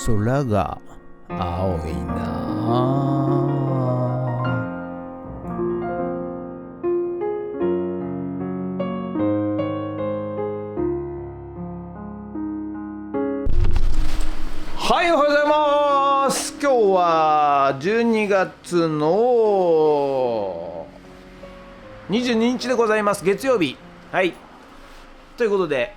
空が青いな。はい、おはようございます。今日は12月の22日でございます。月曜日。はい。ということで、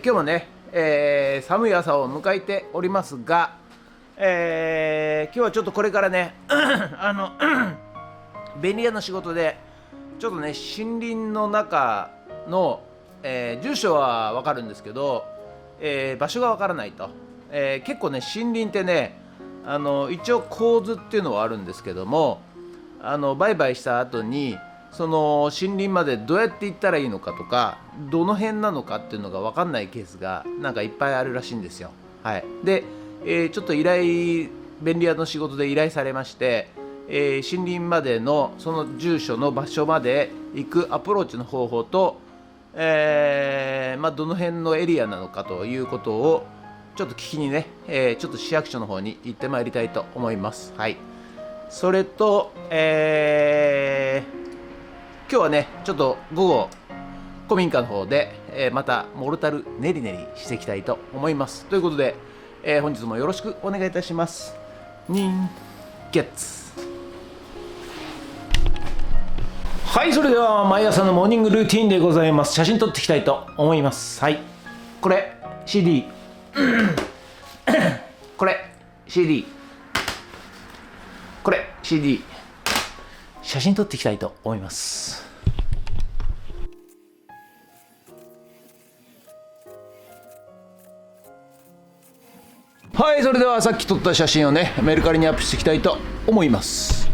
今日もね、寒い朝を迎えておりますが、今日はちょっとこれからね便利屋の仕事でちょっとね森林の中の、住所は分かるんですけど、場所が分からないと、結構ね森林ってね一応構図っていうのはあるんですけども、売買した後にその森林までどうやって行ったらいいのかとか、どの辺なのかっていうのが分かんないケースがなんかいっぱいあるらしいんですよ。はい、で、ちょっと便利屋の仕事で依頼されまして、森林までのその住所の場所まで行くアプローチの方法と、どの辺のエリアなのかということをちょっと聞きにね、ちょっと市役所の方に行ってまいりたいと思います。はい、それと、今日はねちょっと午後古民家の方で、またモルタル練り練りしていきたいと思います。ということで、本日もよろしくお願いいたします。人月。はい、それでは毎朝のモーニングルーティンでございます。写真撮っていきたいと思います。はい、これ CD これ CD これ CD 写真撮っていきたいと思います。はい、それではさっき撮った写真をねメルカリにアップしていきたいと思います。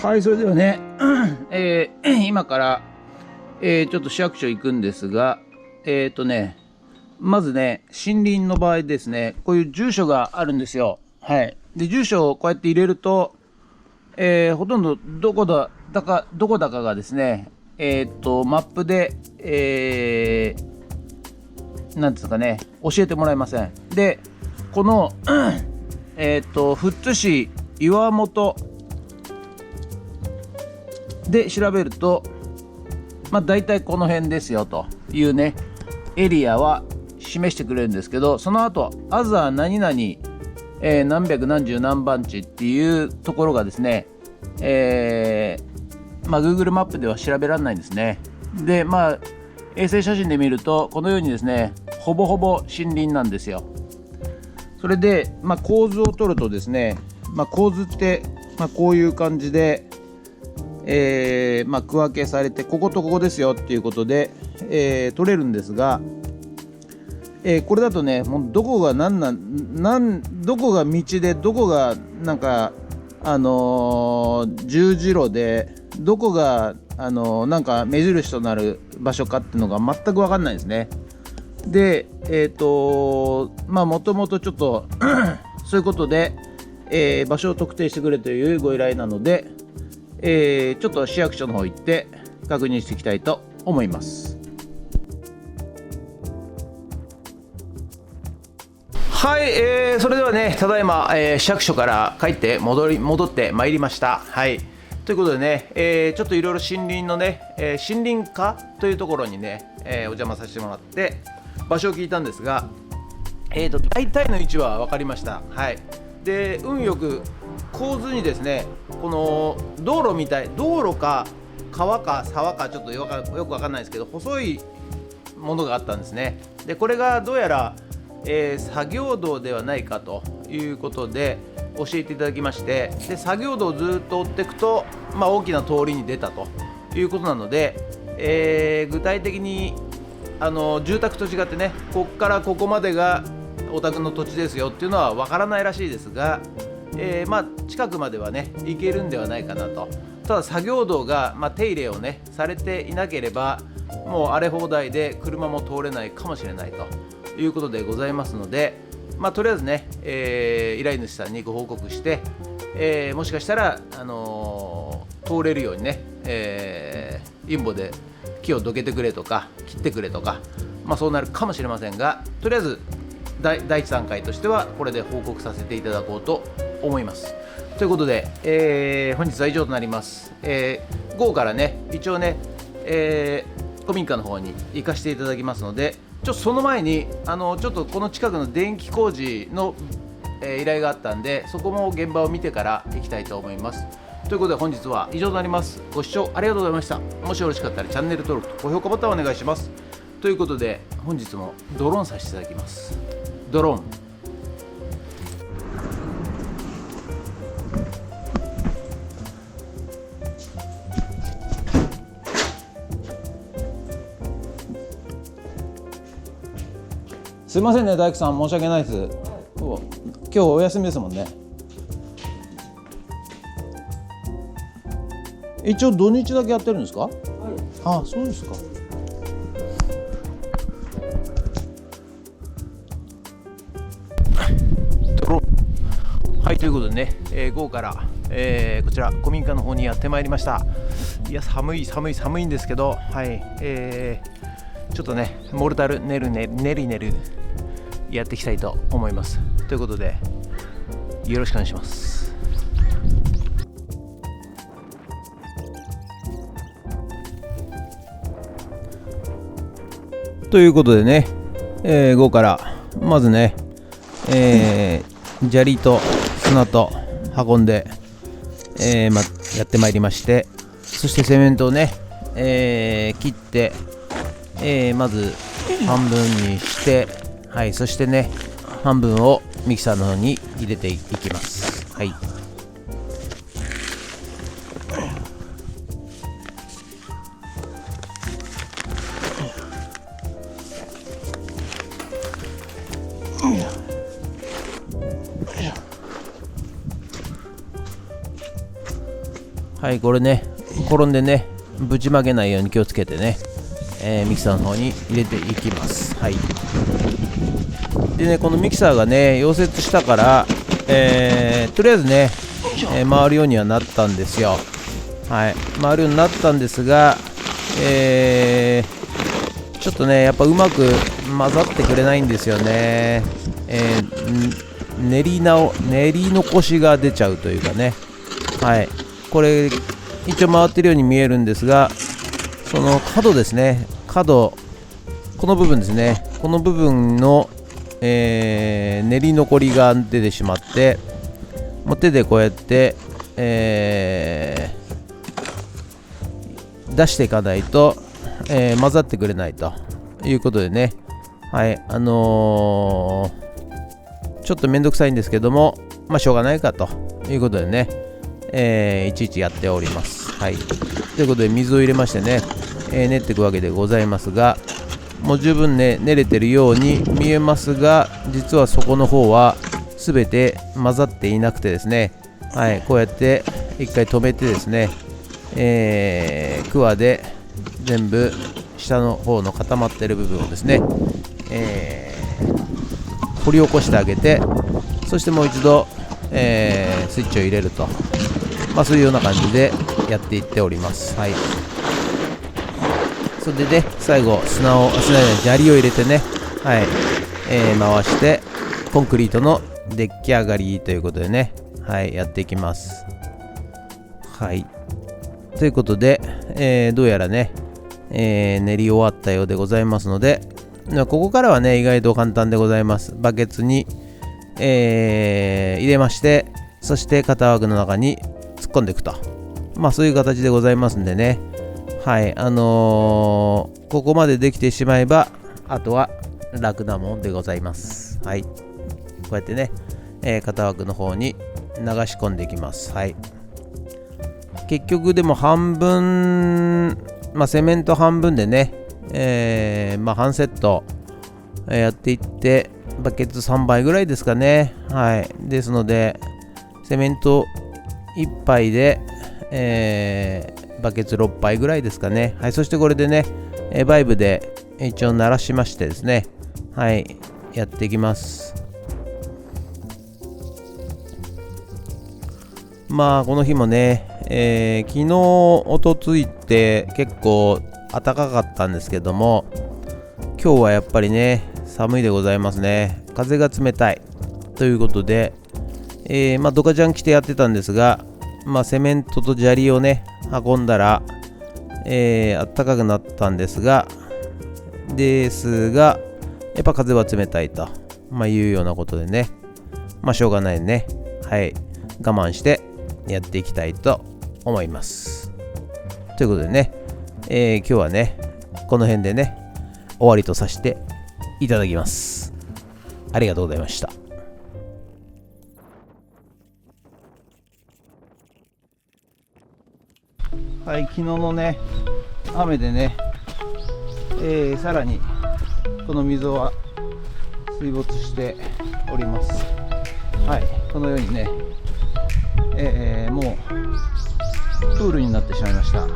はい、それではね、今から、ちょっと市役所行くんですが、まずね、森林の場合ですね、こういう住所があるんですよ。はい。で、住所をこうやって入れると、ほとんどどこだかがですね、マップで、なんですかね、教えてもらえません。で、この、富津市岩本で調べると、大体この辺ですよというねエリアは示してくれるんですけど、その後アザー何々、何百何十何番地っていうところがですね、Google マップでは調べられないんですね。で衛星写真で見るとこのようにですねほぼほぼ森林なんですよ。それで、構図を取るとですね、構図って、こういう感じで区分けされてこことここですよっていうことで、取れるんですが、これだとねもうどこがどこが道でどこがなんか十字路でどこがなんか目印となる場所かっていうのが全く分かんないんですね。でもともとちょっとそういうことで、場所を特定してくれというご依頼なので、ちょっと市役所の方行って確認していきたいと思います。はい、それではねただいま、市役所から帰って戻ってまいりました。はい、ということでね、ちょっといろいろ森林のね、森林課というところにね、お邪魔させてもらって場所を聞いたんですが、大体の位置は分かりました。はい、で運よく構図にですねこの道路か川か沢かちょっとよく分かんないですけど細いものがあったんですね。でこれがどうやら、作業道ではないかということで教えていただきまして、で作業道をずっと追っていくと、大きな通りに出たということなので、具体的に住宅と違ってねここからここまでがお宅の土地ですよっていうのは分からないらしいですが、近くまではね行けるんではないかなと。ただ作業道が、手入れをねされていなければもう荒れ放題で車も通れないかもしれないということでございますので、とりあえずね、依頼主さんにご報告して、もしかしたら、通れるようにね、インボで木をどけてくれとか切ってくれとか、そうなるかもしれませんが、とりあえず第一段階としてはこれで報告させていただこうと思います。ということで、本日は以上となります。午後からね一応ね、古民家の方に行かせていただきますので、その前にちょっとこの近くの電気工事の、依頼があったんで、そこも現場を見てから行きたいと思います。ということで本日は以上となります。ご視聴ありがとうございました。もしよろしかったらチャンネル登録と高評価ボタンをお願いします。ということで本日もドローンさせていただきます。ドローン。すいませんね、大工さん、申し訳ないです。今日お休みですもんね。一応土日だけやってるんですか？はい。あ、そうですか。はい、ということでね、午後から、こちら古民家の方にやってまいりました。いや、寒いんですけど、はい、ちょっとね、モルタルネリやっていきたいと思います。ということでよろしくお願いします。ということでね、午後からまずね、砂利と砂と運んで、やってまいりまして、そしてセメントをね、切って、まず半分にして、はい、そしてね半分をミキサーの方に入れていきます。はい。はい、これね転んでねぶちまけないように気をつけてね、ミキサーの方に入れていきます。はい。でね、このミキサーがね溶接したから、とりあえずね、回るようにはなったんですよ。はい、回るようになったんですが、ちょっとねやっぱうまく混ざってくれないんですよね。練り残しが出ちゃうというかね。はい、これ一応回ってるように見えるんですが、その角ですね、この部分ですね、この部分の、練り残りが出てしまって、もう手でこうやって、出していかないと、混ざってくれないということでね、はい、ちょっとめんどくさいんですけども、しょうがないかということでね、いちいちやっております。はい、ということで水を入れましてね、練っていくわけでございますが、もう十分ね練れてるように見えますが、実はそこの方は全て混ざっていなくてですね、はい、こうやって一回止めてですね、クワで全部下の方の固まってる部分をですね、掘り起こしてあげて、そしてもう一度、スイッチを入れると、そういうような感じでやっていっております。はい。それでね、最後砂利を入れてね、はい、回してコンクリートの出来上がりということでね、はい、やっていきます。はい。ということで、どうやらね、練り終わったようでございますので、ここからはね意外と簡単でございます。バケツに、入れまして、そして型枠の中に突っ込んでいくと、そういう形でございますんでね、はい、ここまでできてしまえばあとは楽なもんでございます。はい、こうやってね、型枠の方に流し込んでいきます。はい。結局でも半分、セメント半分でね、半セットやっていって、バケツ3杯ぐらいですかね。はい。ですのでセメント1杯で、バケツ6杯ぐらいですかね。はい。そしてこれでね、バイブで一応鳴らしましてですね、はい、やっていきます。まあこの日もね、昨日おとついって結構暖かかったんですけども、今日はやっぱりね寒いでございますね。風が冷たいということで、ドカジャン着てやってたんですが、セメントと砂利をね運んだら、暖かくなったんですがやっぱ風は冷たいと、いうようなことでね、しょうがないね、我慢してやっていきたいと思います。ということでね、今日はねこの辺でね終わりとさせていただきます。ありがとうございました。昨日のね雨でね、さらにこの溝は水没しております。このようにね、もうプールになってしまいました。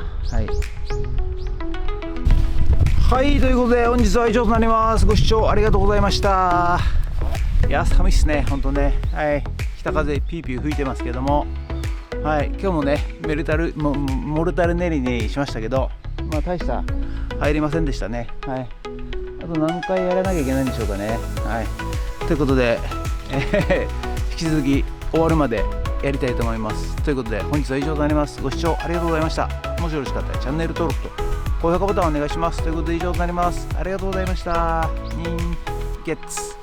ということで本日は以上となります。ご視聴ありがとうございました。いや寒いっすね、ほんとね。北風ピーピー吹いてますけども、今日もねモルタル練りにしましたけど、大した入りませんでしたね。あと何回やらなきゃいけないんでしょうかね。ということで、引き続き終わるまでやりたいと思います。ということで本日は以上となります。ご視聴ありがとうございました。もしよろしかったらチャンネル登録と高評価ボタンお願いします。ということで以上となります。ありがとうございました。ニンゲッツ